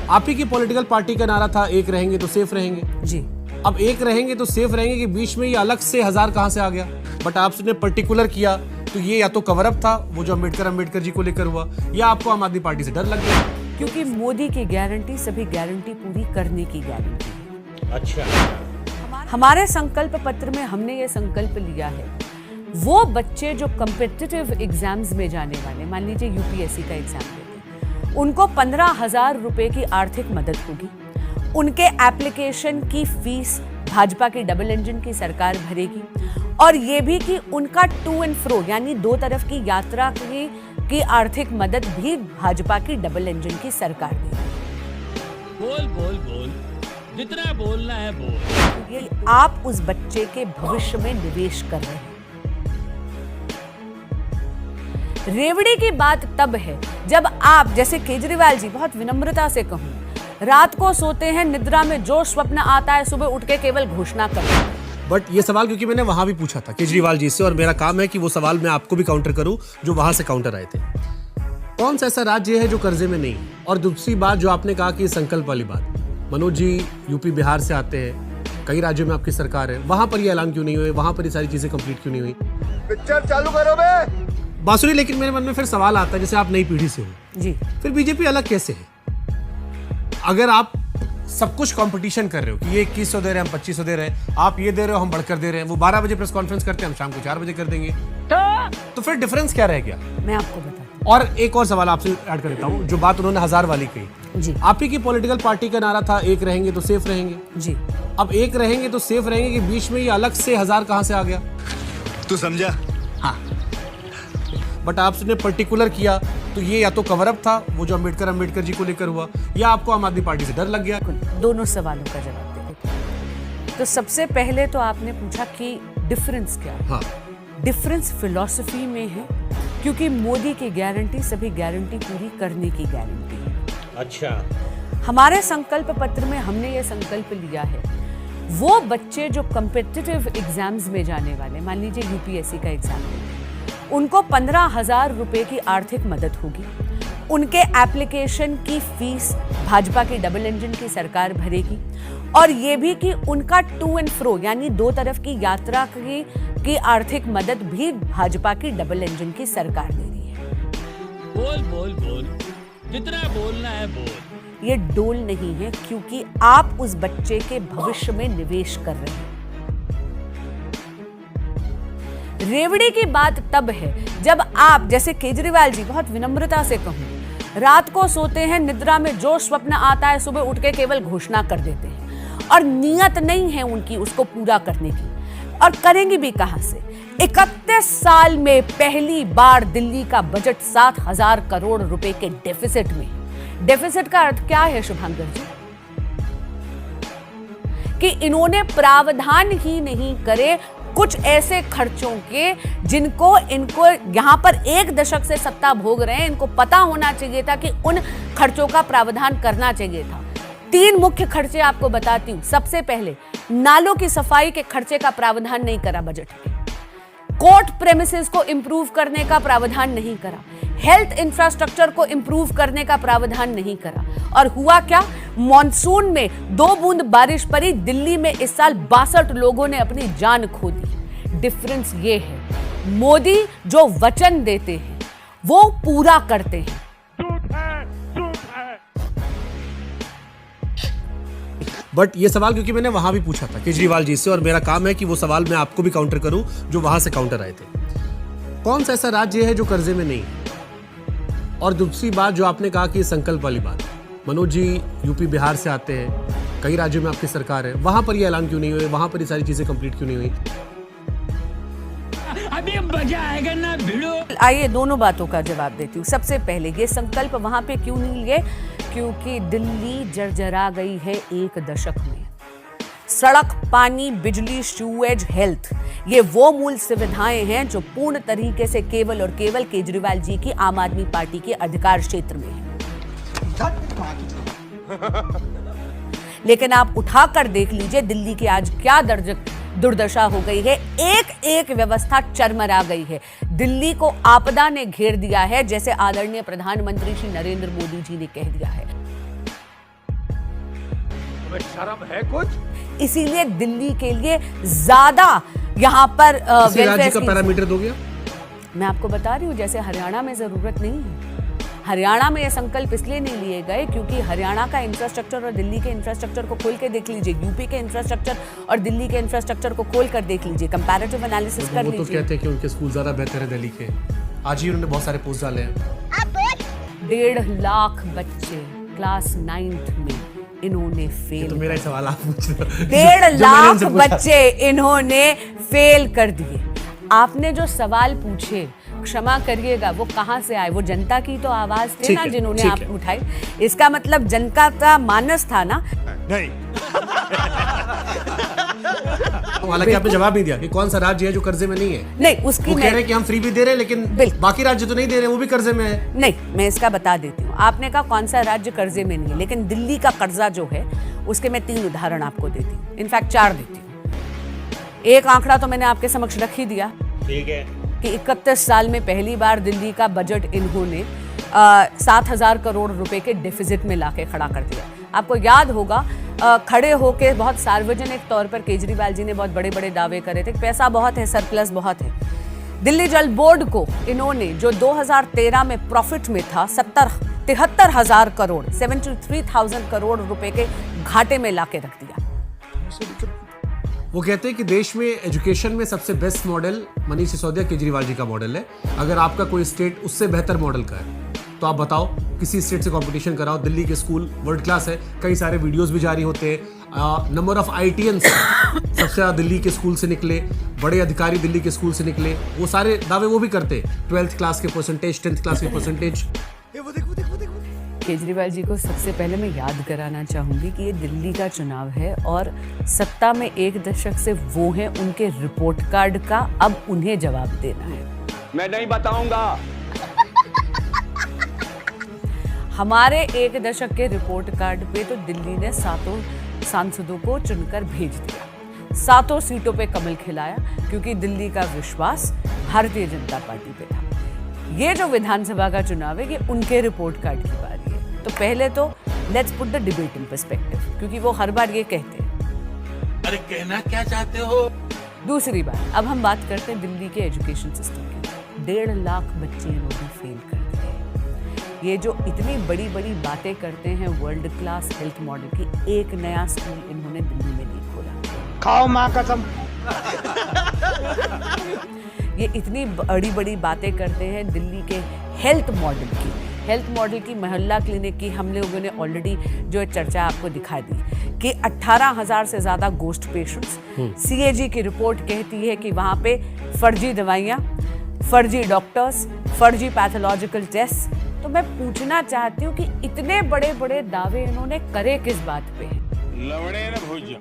आप ही की political party का नारा था एक रहेंगे तो सेफ रहेंगे जी। अब एक रहेंगे तो सेफ रहेंगे कि बीच में ये अलग से 1000 कहां से आ गया? बट आपने पर्टिकुलर किया तो ये या तो कवर अप था वो जो अम्बेडकर जी को लेकर हुआ, या आपको आम आदमी पार्टी से डर लग गया। क्योंकि मोदी की गारंटी सभी गारंटी पूरी करने की गारंटी है। अच्छा, हमारे संकल्प पत्र में हमने ये संकल्प लिया है, वो बच्चे जो कॉम्पिटिटिव एग्जाम्स में जाने वाले, मान लीजिए यूपीएससी का एग्जाम देते हैं, उनको 15,000 रुपए की आर्थिक मदद होगी। उनके एप्लीकेशन की फीस भाजपा की डबल इंजन की सरकार भरेगी, और ये भी कि उनका टू एंड फ्रो यानी दो तरफ की यात्रा की आर्थिक मदद भी भाजपा की डबल इंजन की सरकार देगी। बोल बोल बोल, जितना बोलना है बोल। ये आप उस बच्चे के भविष्य में निवेश कर रहे हैं। रेवड़ी की बात तब है जब आप, जैसे केजरीवाल जी, बहुत विनम्रता से कहूं, रात को सोते हैं, निद्रा में जो स्वप्न आता है सुबह उठ के केवल घोषणा करते हैं। बट ये सवाल क्योंकि मैंने वहां भी पूछा था केजरीवाल जी से, और मेरा काम है कि वो सवाल मैं आपको भी काउंटर करूं जो वहां से काउंटर आए थे। कौन सा ऐसा राज्य है जो कर्जे में नहीं है? और दूसरी बात जो आपने कहा कि संकल्प वाली बात, मनोज जी यूपी बिहार से आते हैं, कई राज्यों में आपकी सरकार है, वहां पर ये ऐलान क्यों नहीं हुए? वहां पर ये सारी चीजें कंप्लीट क्यों नहीं हुई? पिक्चर चालू करो बे बांसुरी। लेकिन मेरे मन में फिर सवाल आता है, जैसे आप नई पीढ़ी से हो जी, फिर बीजेपी अलग कैसे है? अगर आप सब कुछ कंपटीशन कर रहे हो कि ये 2100 दे रहे हैं, हम 2500 दे रहे हैं, आप ये दे रहे हो, हम बढ़कर दे रहे हैं, वो 12 बजे प्रेस कॉन्फ्रेंस करते हैं, हम शाम को 4 बजे कर देंगे, तो फिर डिफरेंस क्या रह गया? मैं आपको बताती और एक और सवाल आपसे ऐड कर देता हूँ, जो बात उन्होंने 1000 वाली कही, हूं। जी आप ही की पॉलिटिकल पार्टी का नारा था एक रहेंगे तो सेफ रहेंगे। जी। अब एक रहेंगे तो सेफ रहेंगे कि बीच में ये अलग से 1000 कहां से आ गया? तू समझा? हाँ, बट आपने पर्टिकुलर किया तो ये या तो कवर अप था वो जो अम्बेडकर जी को लेकर हुआ, या आपको आम आदमी पार्टी से डर लग गया? दोनों सवालों का जवाब दे देते हैं। तो सबसे पहले तो आपने पूछा कि डिफरेंस क्या है। हाँ, डिफरेंस फिलॉसफी में है, क्योंकि मोदी की गारंटी सभी गारंटी पूरी करने की गारंटी है। अच्छा, हमारे संकल्प पत्र में हमने ये संकल्प लिया है, वो बच्चे जो कॉम्पिटिटिव एग्जाम्स में जाने वाले, मान लीजिए यूपीएससी का एग्जाम देते हैं, उनको 15,000 रुपए की आर्थिक मदद होगी। उनके एप्लीकेशन की फीस भाजपा की डबल इंजन की सरकार भरेगी, और ये भी कि उनका टू एंड फ्रो यानी दो तरफ की यात्रा की आर्थिक मदद भी भाजपा की डबल इंजन की सरकार दे रही है। बोल बोल बोल, जितना बोलना है बोल। ये डोल नहीं है, क्योंकि आप उस बच्चे के भविष्य में निवेश कर रहे हैं। रेवड़ी की बात तब है जब आप, जैसे केजरीवाल जी, बहुत विनम्रता से कहूं, रात को सोते हैं, निद्रा में जो स्वप्न आता है सुबह उठ के केवल घोषणा कर देते हैं, और नियत नहीं है उनकी उसको पूरा करने की, और करेंगे भी कहां से? 31 साल में पहली बार दिल्ली का बजट 7,000 करोड़ रुपए के डेफिसिट में। डेफिसिट का अर्थ क्या है शुभांकर जी? कि इन्होंने प्रावधान ही नहीं करे कुछ ऐसे खर्चों के जिनको इनको यहां पर 1 दशक से सत्ता भोग रहे हैं, इनको पता होना चाहिए था कि उन खर्चों का प्रावधान करना चाहिए था। 3 मुख्य खर्चे आपको बताती हूं। सबसे पहले, नालों की सफाई के खर्चे का प्रावधान नहीं करा बजट में। कोर्ट प्रेमिसेस को इंप्रूव करने का प्रावधान नहीं करा। हेल्थ इंफ्रास्ट्रक्चर को इंप्रूव करने का प्रावधान नहीं करा। और हुआ क्या? मॉनसून में 2 बूंद बारिश पड़ी, दिल्ली में इस साल 62 लोगों ने अपनी जान खो दी। डिफरेंस ये है, मोदी जो वचन देते हैं वो पूरा करते हैं। बट ये सवाल क्योंकि मैंने वहां भी पूछा था केजरीवाल जी से, और मेरा काम है कि वो सवाल मैं आपको भी काउंटर करूं जो वहां से काउंटर आए थे। कौन सा ऐसा राज्य है जो कर्जे में नहीं है? और दूसरी बात जो आपने कहा कि संकल्प वाली बात, मनोज जी यूपी बिहार से आते हैं, कई राज्यों में आपकी सरकार है, वहां पर ये ऐलान क्यों नहीं हुए? वहां पर ये सारी चीजें कंप्लीट क्यों नहीं हुई? अभी मजा आएगा ना भिड़ो। आइए दोनों बातों का जवाब देती हूँ। सबसे पहले, ये संकल्प वहां पे क्यों नहीं लिए? क्योंकि दिल्ली जर्जरा गई है 1 दशक में। सड़क, पानी, बिजली, सीवेज, हेल्थ, ये वो मूल सुविधाएं हैं जो पूर्ण तरीके से केवल और केवल केजरीवाल जी की आम आदमी पार्टी के अधिकार क्षेत्र में है। लेकिन आप उठाकर देख लीजिए दिल्ली की आज क्या दुर्दशा हो गई है। एक एक व्यवस्था चरमरा गई है। दिल्ली को आपदा ने घेर दिया है, जैसे आदरणीय प्रधानमंत्री श्री नरेंद्र मोदी जी ने कह दिया है। तुम्हें शर्म है कुछ? इसीलिए दिल्ली के लिए ज्यादा यहाँ पर किसी राज्य welfare का schemes- पैरामीटर दो गया? मैं आपको बता रही हूँ, जैसे हरियाणा में जरूरत नहीं है। हरियाणा में ये संकल्प इसलिए नहीं लिए गए क्योंकि हरियाणा का इंफ्रास्ट्रक्चर और दिल्ली के इंफ्रास्ट्रक्चर को खोल के देख लीजिए, यूपी के इंफ्रास्ट्रक्चर और दिल्ली के इंफ्रास्ट्रक्चर को खोल कर देख लीजिए, कंपैरेटिव एनालिसिस कर वो तो लीजिए। कहते हैं कि उनके स्कूल ज्यादा बेहतर है दिल्ली के। आज ही उन्होंने बहुत सारे पोस्ट डाले हैं। 1.5 लाख बच्चे क्लास 9th में इन्होंने फेल तो मेरा ही सवाल आप पूछ रहे हो। 1.5 जो मैंने लाख उनसे पूछा। बच्चे इन्होंने फेल कर दिए। आपने जो सवाल पूछे, क्षमा करिएगा, वो कहां से आए? वो जनता की तो आवाज थे ठीक ना है, जिन्होंने ठीक आप है। उठाई। इसका मतलब जनता का मानस था ना। नहीं। हालांकि आपने जवाब नहीं दिया कि कौन सा राज्य है जो कर्जे में नहीं है। नहीं, उसकी वो कह मैं रहे हैं कि हम फ्री भी दे रहे हैं, लेकिन बिल्कुल। बाकी राज्य तो नहीं दे रहे, वो भी कर्जे में है। नहीं, मैं इसका बता देती हूँ। आपने कहा कौन सा राज्य कर्जे में नहीं है, लेकिन दिल्ली का कर्जा जो है उसके मैं 3 उदाहरण आपको देती हूँ, इनफैक्ट 4 देती हूँ। एक आंकड़ा तो मैंने आपके समक्ष रख ही दिया, ठीक है, कि 31 साल में पहली बार दिल्ली का बजट इन्होंने 7,000 करोड़ रुपए के डिफिजिट में लाके खड़ा कर दिया। आपको याद होगा, खड़े होके बहुत सार्वजनिक तौर पर केजरीवाल जी ने बहुत बड़े बड़े दावे करे थे, पैसा बहुत है, सरप्लस बहुत है। दिल्ली जल बोर्ड को इन्होंने जो 2013 में प्रॉफिट में था 73,000 करोड़ 73,000 करोड़ रुपए के घाटे में लाके रख दिया। वो कहते हैं कि देश में एजुकेशन में सबसे बेस्ट मॉडल मनीष सिसोदिया केजरीवाल जी का मॉडल है। अगर आपका कोई स्टेट उससे बेहतर मॉडल का है तो आप बताओ, किसी स्टेट से कंपटीशन कराओ। दिल्ली के स्कूल वर्ल्ड क्लास है, कई सारे वीडियोस भी जारी होते हैं। नंबर ऑफ IITians सबसे ज़्यादा दिल्ली के स्कूल से निकले, बड़े अधिकारी दिल्ली के स्कूल से निकले। वो सारे दावे वो भी करते, 12th क्लास के परसेंटेज, 10th क्लास के परसेंटेज। केजरीवाल जी को सबसे पहले मैं याद कराना चाहूंगी कि ये दिल्ली का चुनाव है और सत्ता में 1 दशक से वो हैं, उनके रिपोर्ट कार्ड का अब उन्हें जवाब देना है। मैं नहीं बताऊंगा। हमारे 1 दशक के रिपोर्ट कार्ड पे तो दिल्ली ने 7 सांसदों को चुनकर भेज दिया, 7 सीटों पे कमल खिलाया, क्योंकि दिल्ली का विश्वास भारतीय जनता पार्टी पे था। ये जो विधानसभा का चुनाव है, ये उनके रिपोर्ट कार्ड की बारी है। तो पहले तो let's put the debate in perspective, क्योंकि वो हर बार ये कहते हैं। अरे कहना क्या चाहते हो? दूसरी बात, अब हम बात करते हैं दिल्ली के एजुकेशन सिस्टम की। 1.5 लाख बच्चे इन्होंने फेल कर दिए। ये जो इतनी बड़ी बड़ी बातें करते हैं वर्ल्ड क्लास हेल्थ मॉडल की, एक नया स्कूल इन्होंने दिल्ली में नहीं खोला। खाओ माँ कसम। ये इतनी बड़ी बड़ी बातें करते हैं दिल्ली के हेल्थ मॉडल की मोहल्ला क्लिनिक की हम लोगों ने ऑलरेडी जो चर्चा आपको दिखा दी कि 18,000 से ज़्यादा गोस्ट पेशेंट्स। CAG की रिपोर्ट कहती है कि वहाँ पे फर्जी दवाइयाँ, फर्जी डॉक्टर्स, फर्जी पैथोलॉजिकल टेस्ट। तो मैं पूछना चाहती हूँ कि इतने बड़े बड़े दावे इन्होंने करे किस बात पे? लवड़े न भुज।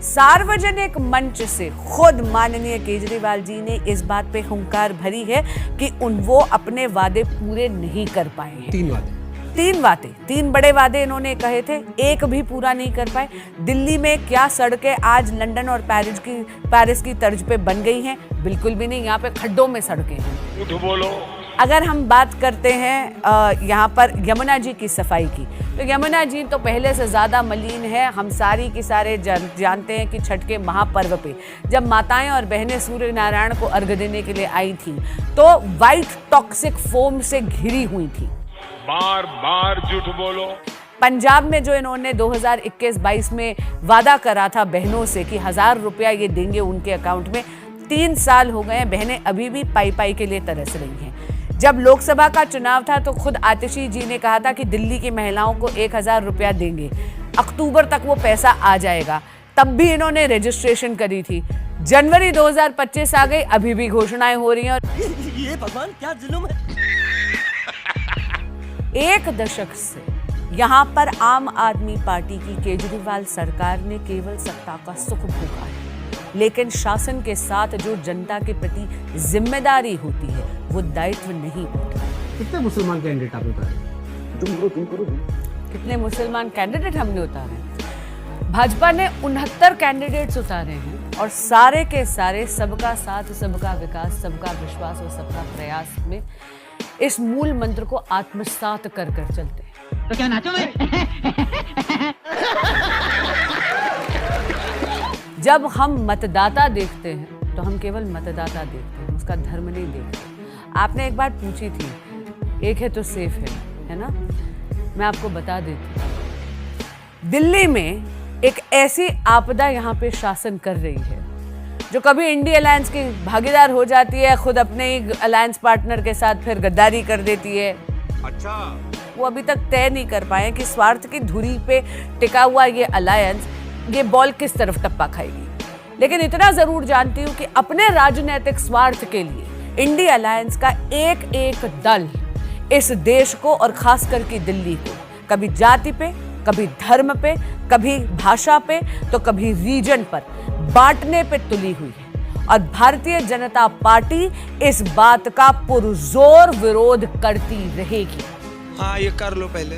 सार्वजनिक मंच से खुद माननीय केजरीवाल जी ने इस बात पे हुंकार भरी है कि वो अपने वादे पूरे नहीं कर पाए हैं। 3 बड़े वादे इन्होंने कहे थे, एक भी पूरा नहीं कर पाए। दिल्ली में क्या सड़कें आज लंदन और पेरिस की तर्ज पे बन गई हैं? बिल्कुल भी नहीं, यहाँ पे खड्डों में सड़कें हैं। झूठ बोलो। अगर हम बात करते हैं यहाँ पर यमुना जी की सफाई की, तो यमुना जी तो पहले से ज़्यादा मलिन है। हम सारी की सारे जानते हैं कि छठ के महापर्व पे जब माताएं और बहनें सूर्य नारायण को अर्घ्य देने के लिए आई थी तो वाइट टॉक्सिक फोम से घिरी हुई थी। बार बार झूठ बोलो। पंजाब में जो इन्होंने 2021-22 में वादा करा था बहनों से कि 1,000 रुपया ये देंगे उनके अकाउंट में, 3 साल हो गए हैं, बहनें अभी भी पाई के लिए तरस रही हैं। जब लोकसभा का चुनाव था तो खुद आतिशी जी ने कहा था कि दिल्ली की महिलाओं को 1,000 रुपया देंगे, अक्टूबर तक वो पैसा आ जाएगा। तब भी इन्होंने रजिस्ट्रेशन करी थी। जनवरी 2025 आ गई, अभी भी घोषणाएं हो रही हैं। और ये भगवान क्या जुल्म है? 1 दशक से यहाँ पर आम आदमी पार्टी की केजरीवाल सरकार ने केवल सत्ता का सुख भोगा है, लेकिन शासन के साथ जो जनता के प्रति जिम्मेदारी होती है वो दायित्व नहीं होता। कितने मुसलमान कैंडिडेट आपने उतारे? कितने मुसलमान कैंडिडेट हमने उतारे हैं? भाजपा ने 69 कैंडिडेट्स उतारे हैं और सारे के सारे सबका साथ, सबका विकास, सबका विश्वास और सबका प्रयास में इस मूल मंत्र को आत्मसात कर चलते हैं। तो क्या नाचो मैं? जब हम मतदाता देखते हैं तो हम केवल मतदाता देखते हैं, उसका धर्म नहीं देखते। आपने एक बात पूछी थी, एक है तो सेफ है ना? मैं आपको बता देती हूँ, दिल्ली में एक ऐसी आपदा यहाँ पे शासन कर रही है जो कभी इंडी अलायंस की भागीदार हो जाती है, खुद अपने ही अलायंस पार्टनर के साथ फिर गद्दारी कर देती है। अच्छा, वो अभी तक तय नहीं कर पाए कि स्वार्थ की धुरी पे टिका हुआ ये अलायंस ये बॉल किस तरफ टप्पा खाएगी। लेकिन इतना जरूर जानती हूं कि अपने राजनीतिक स्वार्थ के लिए इंडी अलायंस का एक एक दल इस देश को और खास करके दिल्ली को कभी जाति पे, कभी धर्म पे, कभी भाषा पे, तो कभी रीजन पर बांटने पे तुली हुई है। और भारतीय जनता पार्टी इस बात का पुरजोर विरोध करती रहेगी। हाँ, ये कर लो पहले।